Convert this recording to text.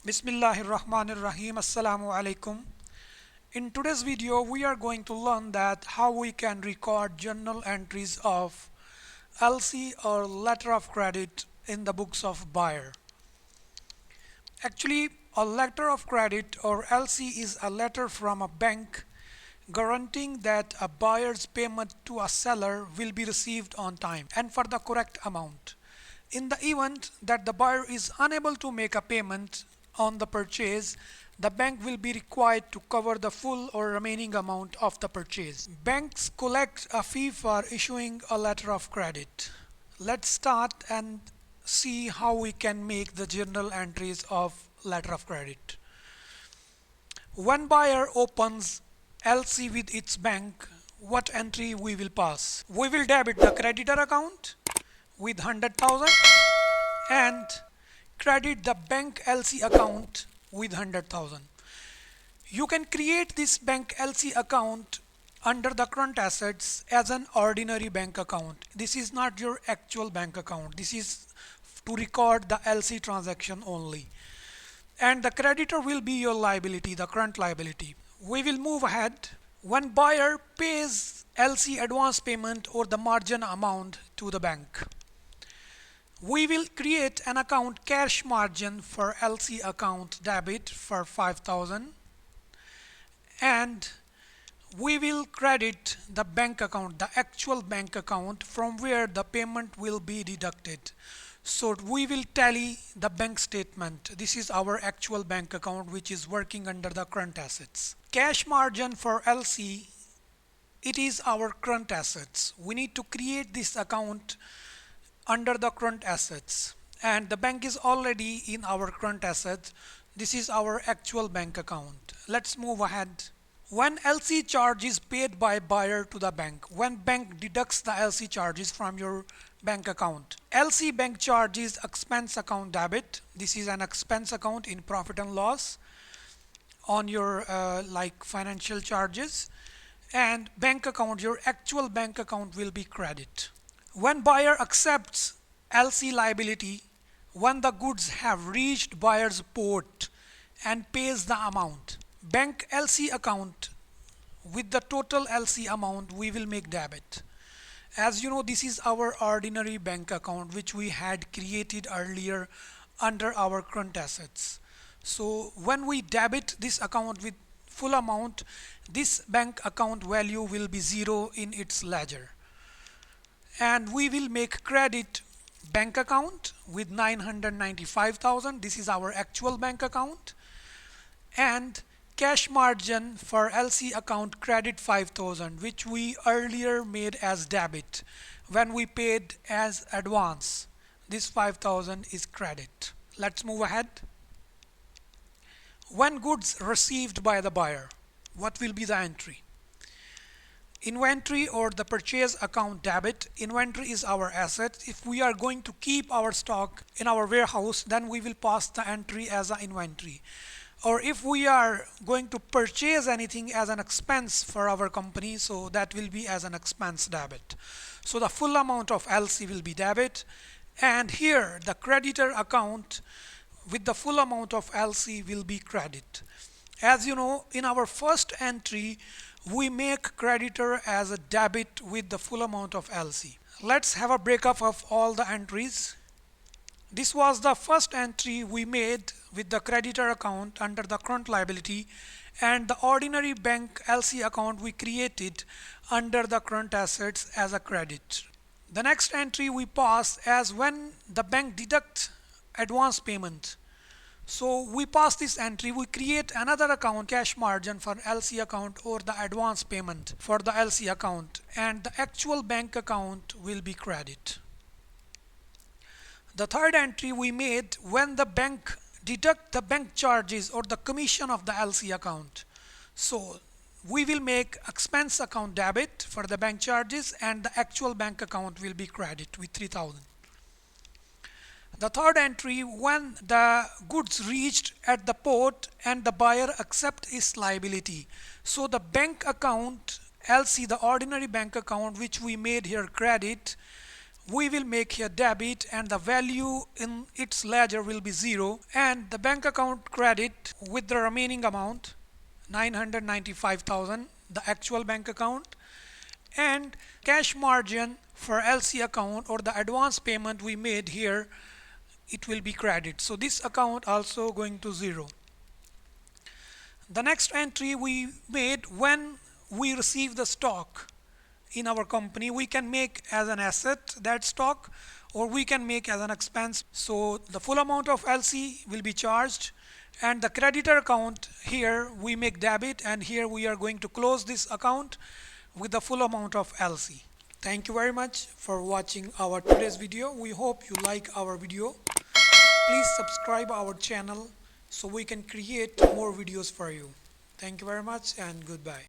Bismillahirrahmanirrahim. Assalamu alaikum. In today's video, we are going to learn that how we can record journal entries of LC or letter of credit in the books of buyer. Actually, a letter of credit or LC is a letter from a bank guaranteeing that a buyer's payment to a seller will be received on time and for the correct amount. In the event that the buyer is unable to make a payment on the purchase, the bank will be required to cover the full or remaining amount of the purchase. Banks collect a fee for issuing a letter of credit. Let's start and see how we can make the journal entries of letter of credit. When buyer opens LC with its bank, what entry we will pass? We will debit the creditor account with 100,000 and credit the bank LC account with 100,000. You can create this bank LC account under the current assets as an ordinary bank account. This is not your actual bank account. This is to record the LC transaction only. And the creditor will be your liability, the current liability. We will move ahead. When buyer pays LC advance payment or the margin amount to the bank, we will create an account cash margin for LC account debit for 5,000 and we will credit the bank account, the actual bank account from where the payment will be deducted. So we will tally the bank statement. This is our actual bank account which is working under the current assets. Cash margin for LC, it is our current assets. We need to create this account under the current assets and the bank is already in our current assets. This is our actual bank account. Let's move ahead. When LC charge is paid by buyer to the bank, when bank deducts the LC charges from your bank account, LC bank charge is expense account debit. This is an expense account in profit and loss on your like financial charges, and bank account, your actual bank account will be credit. When buyer accepts LC liability, when the goods have reached buyer's port and pays the amount, bank LC account with the total LC amount we will make debit. As you know, this is our ordinary bank account which we had created earlier under our current assets. So when we debit this account with full amount, this bank account value will be zero in its ledger. And we will make credit bank account with 995,000. This is our actual bank account. And cash margin for LC account credit 5,000 which we earlier made as debit when we paid as advance. This 5,000 is credit. Let's move ahead. When goods received by the buyer, what will be the entry? Inventory or the purchase account debit. Inventory is our asset. If we are going to keep our stock in our warehouse, then we will pass the entry as an inventory. Or if we are going to purchase anything as an expense for our company, so that will be as an expense debit. So the full amount of LC will be debit, and here the creditor account with the full amount of LC will be credit. As you know, in our first entry we make creditor as a debit with the full amount of LC. Let's have a breakup of all the entries. This was the first entry we made with the creditor account under the current liability, and the ordinary bank LC account we created under the current assets as a credit. The next entry we pass as when the bank deducts advance payment. So we pass this entry, we create another account cash margin for LC account or the advance payment for the LC account, and the actual bank account will be credit. The third entry we made when the bank deduct the bank charges or the commission of the LC account. So we will make expense account debit for the bank charges and the actual bank account will be credit with 3,000. The third entry when the goods reached at the port and the buyer accept its liability. So the bank account LC, the ordinary bank account which we made here credit, we will make a debit and the value in its ledger will be 0, and the bank account credit with the remaining amount 995,000, the actual bank account, and cash margin for LC account or the advance payment we made here, it will be credit. So this account also going to 0. The next entry we made when we receive the stock in our company, we can make as an asset that stock, or we can make as an expense. So the full amount of LC will be charged, and the creditor account here we make debit, and here we are going to close this account with the full amount of LC. Thank you very much for watching our today's video. We hope you like our video. Please subscribe our channel so we can create more videos for you. Thank you very much and goodbye.